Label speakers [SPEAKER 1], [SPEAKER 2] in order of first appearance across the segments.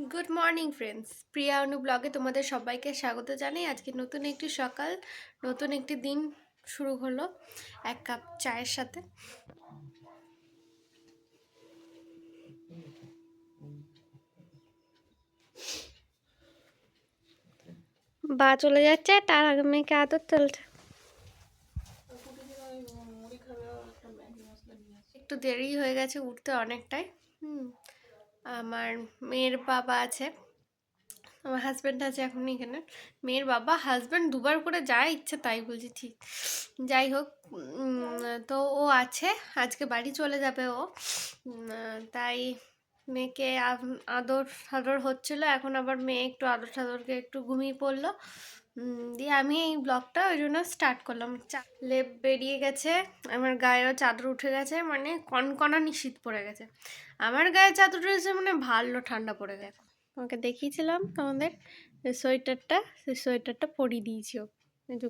[SPEAKER 1] Good morning friends, প্রিয়া অনু ব্লগে তোমাদের সবাইকে স্বাগত জানাই। আজকে নতুন একটি সকাল, নতুন একটি দিন শুরু হলো এক কাপ চায়ের সাথে। বা চলে যাচ্ছে, তার আগে মেয়েকে আদর চলছে। একটু দেরি হয়ে গেছে উঠতে অনেকটাই। আমার মেয়ের বাবা আছে, আমার হাজব্যান্ড আছে এখন এখানে। মেয়ের বাবা হাজব্যান্ড দুবার করে যা ইচ্ছে তাই বলছি, ঠিক যাই হোক। তো ও আছে, আজকে বাড়ি চলে যাবে ও। তাই মেয়েকে আদর সাদর হচ্ছিলো। এখন আবার মেয়ে একটু আদর সাদরকে একটু ঘুমিয়ে পড়লো। দিয়ে আমি এই ব্লগটা ওই জন্য স্টার্ট করলাম। লেপ বেরিয়ে গেছে, আমার গায়েও চাদর উঠে গেছে, মানে কনকনানি শীত পড়ে গেছে। আমার গায়ে চাদর উঠেছে মানে ভালো ঠান্ডা পড়ে গেছে। আমাকে দেখিয়েছিলাম তোমাদের যে সোয়েটারটা, সেই সোয়েটারটা পরিয়ে দিয়েছি ও। এই যে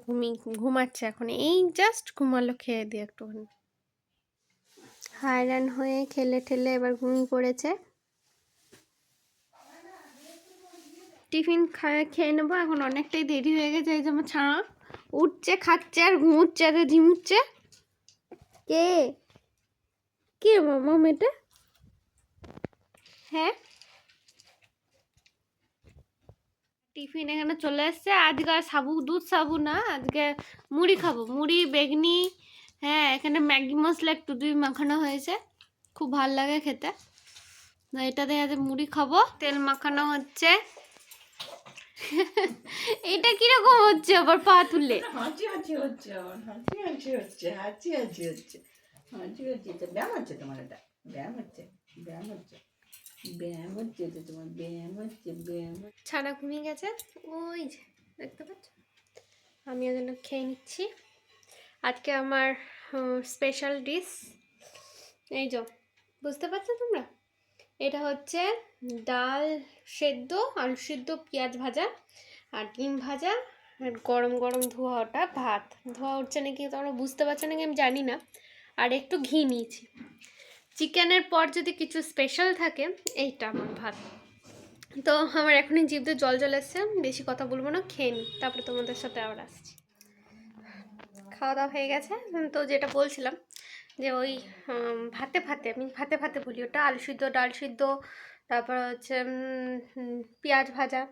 [SPEAKER 1] ঘুমাচ্ছে এখন, এই জাস্ট ঘুমালো খেয়ে দিয়ে একটুখানি। হায়রান হয়ে খেলে ঠেলে এবার ঘুমিয়ে পড়েছে। টিফিন খেয়ে নেবো, এখন অনেকটাই দেরি হয়ে গেছে। এই যে আমার ছাড়া উঠছে, খাচ্ছে আর ঘুমুচ্ছে আর ঝিমুচ্ছে। কে কে মামা মেয়েটা? হ্যাঁ, টিফিন এখানে চলে এসছে। আজকে আর দুধ সাবু না, আজকে মুড়ি খাবো, মুড়ি বেগনি। হ্যাঁ, এখানে ম্যাগি মশলা একটু দুই মাখানো হয়েছে, খুব ভাল লাগে খেতে। এটা দিয়ে আজ মুড়ি খাবো। তেল মাখানো হচ্ছে। এটা কিরকম হচ্ছে আবার পা তুলে?
[SPEAKER 2] হাঁচি হাঁচি হচ্ছে, আমার হাঁচি হাঁচি হচ্ছে, হাঁচি হাঁচি হচ্ছে, হাঁচি হাঁচি হচ্ছে। ব্যায়াম হচ্ছে তোমার, এটা ব্যায়াম হচ্ছে, ব্যায়াম হচ্ছে, ব্যায়াম হচ্ছে, এটা তোমার ব্যায়াম হচ্ছে, ব্যায়াম।
[SPEAKER 1] ছানা ঘুমিয়ে গেছে, ওই যে দেখতে পাচ্ছ। আমি ওই জন্য খেয়ে নিচ্ছি। আজকে আমার স্পেশাল ডিশ, এই যে বুঝতে পারছো তোমরা, এটা হচ্ছে ডাল সেদ্ধ, আলু সেদ্ধ, পেঁয়াজ ভাজা আর ডিম ভাজা, আর গরম গরম ধোয়া ওটা ভাত। ধোয়া উঠছে নাকি তোমরা বুঝতে পারছো নাকি আমি জানি না। আর একটু ঘি নিয়েছি। চিকেনের পর যদি কিছু স্পেশাল থাকে, এইটা আমার ভাত। তো আমার এখনই জিভে জল জল এসছে, বেশি কথা বলবো না, খেয়ে নিই, তারপরে তোমাদের সাথে আবার আসছি। খাওয়া দাওয়া হয়ে গেছে। তো যেটা বলছিলাম যে ওই ভাতে ভাতে, আমি ভাতে ভাতে বলি ওটা, আলু সিদ্ধ, ডাল সিদ্ধ, তারপর হচ্ছে পেঁয়াজ ভাজা,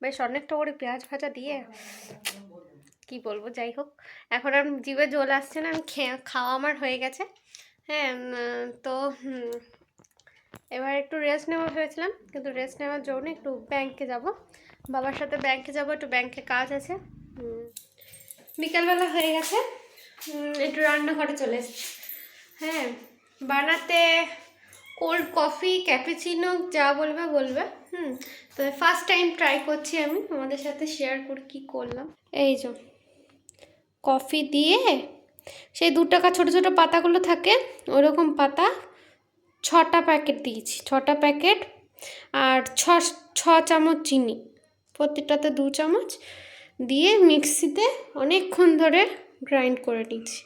[SPEAKER 1] বেশ অনেকটা করে পেঁয়াজ ভাজা দিয়ে কি বলবো। যাই হোক, এখন আর জিভে জল আসছে না, আমি খাওয়া আমার হয়ে গেছে। হ্যাঁ, তো এবার একটু রেস্ট নেওয়া ভেবেছিলাম, কিন্তু রেস্ট নেওয়ার জন্য একটু ব্যাংকে যাব, বাবার সাথে ব্যাংকে যাব, একটু ব্যাংকে কাজ আছে। বিকালবেলা হয়ে গেছে, একটু রান্নাঘরে চলে এসেছি। হ্যাঁ, বানাতে কোল্ড কফি, ক্যাপুচিনো, যা বলবে বলবে। তো ফার্স্ট টাইম ট্রাই করছি, আমি তোমাদের সাথে শেয়ার করি কী করলাম। এই যে কফি দিয়ে, সেই 2 টাকা ছোটো ছোটো পাতাগুলো থাকে, ওরকম পাতা 6টা প্যাকেট দিয়েছি, 6টা প্যাকেট। আর ছ চামচ চিনি, প্রত্যেকটাতে 2 চামচ দিয়ে মিক্সিতে অনেকক্ষণ ধরে গ্রাইন্ড করে নিয়েছি।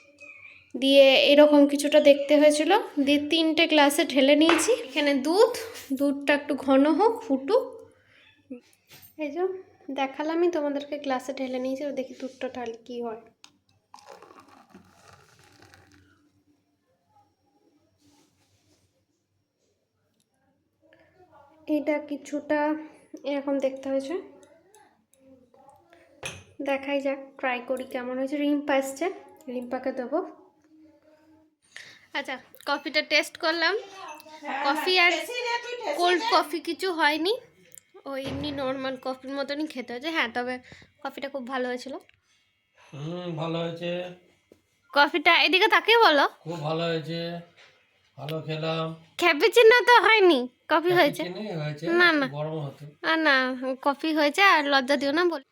[SPEAKER 1] দিয়ে এরকম কিছুটা দেখতে হয়েছিল। দিয়ে 3টে গ্লাসে ঢেলে নিয়েছি। এখানে দুধটা একটু ঘন হোক, ফুটুক। এই যে দেখালামই তোমাদেরকে, গ্লাসে ঢেলে নিয়েছি, দেখি দুধটা ঢালে কী হয়। এটা কিছুটা এরকম দেখতে হয়েছে, দেখাই যাক, ট্রাই করি কেমন হয়েছে। রিম্পা এসছে, রিম্পাকে দেবো। আচ্ছা, কফিটা টেস্ট করলাম। কফি আর কোল্ড কফি কিছু হয়নি, ওই এমনি নর্মাল কফির মতনই খেতে হয়েছে। হ্যাঁ, তবে কফিটা খুব ভালো হয়েছিল।
[SPEAKER 3] ভালো হয়েছে
[SPEAKER 1] কফিটা এদিকে তাকিয়ে বলো।
[SPEAKER 3] খুব ভালো হয়েছে, ভালো খেলাম।
[SPEAKER 1] ক্যাপুচিনো তো হয়নি, কফি হয়েছে।
[SPEAKER 3] চিনি হয়েছে,
[SPEAKER 1] না
[SPEAKER 3] একটু
[SPEAKER 1] না
[SPEAKER 3] গরম হতো।
[SPEAKER 1] না, কফি হয়েছে। আর লজ্জা দিও না বল।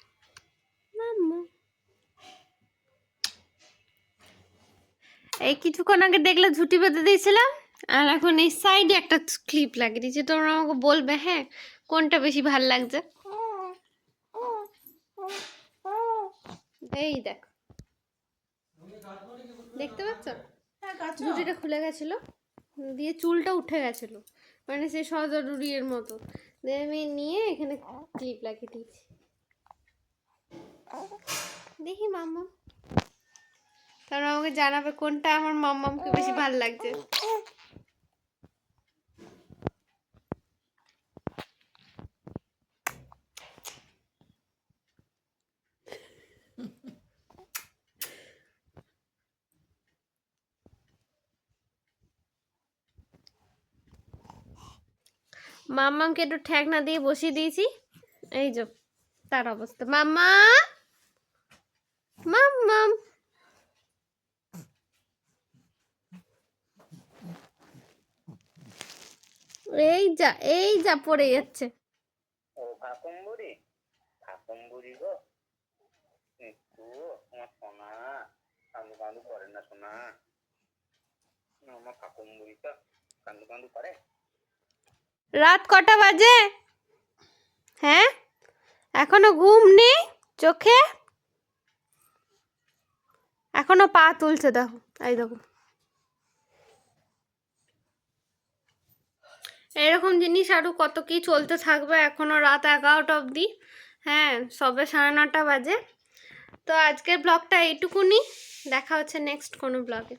[SPEAKER 1] এই কিছুক্ষণ আগে দেখলে ঝুঁটি বেঁধে দিয়েছিলাম, আর এখন এই সাইডে একটা ক্লিপ লাগিয়ে দিয়েছি। তোমরা আমাকে বলবে হ্যাঁ কোনটা বেশি ভাল লাগছে। এই দেখ, দেখতে পাচ্ছ ঝুঁটিটা খুলে গেছিল, দিয়ে চুলটা উঠে গেছিল, মানে সেই সজরুরির মতো। দিয়ে আমি নিয়ে এখানে ক্লিপ লাগিয়ে দিয়েছি। দেখি মাম্মাম, তারপর আমাকে জানাবে কোনটা আমার মাম্মামকে বেশি ভালো লাগছে। মাম্মামকে একটু ঠেকনা দিয়ে বসিয়ে দিয়েছি, এই যে তার অবস্থা। মাম্মা, মাম্মাম, এই যা পড়ে যাচ্ছে।
[SPEAKER 4] ও কাকুম্বুরি, কাকুম্বুরি গো, একটু আমার সোনা কান্দু কান্দু করে না সোনা, আমার কাকুম্বুরিটা কান্দু কান্দু করে।
[SPEAKER 1] রাত কটা বাজে? হ্যাঁ, এখনো ঘুম নেই চোখে, এখনো পা তুলছে, দেখো এই দেখো। এরকম জিনিস আরো কত কি চলতে থাকবে এখনো রাত 11টা অবধি। হ্যাঁ, সবে 9:30 বাজে। তো আজকের ব্লগটা এইটুকুনি, দেখা হচ্ছে নেক্সট কোনো ব্লগে।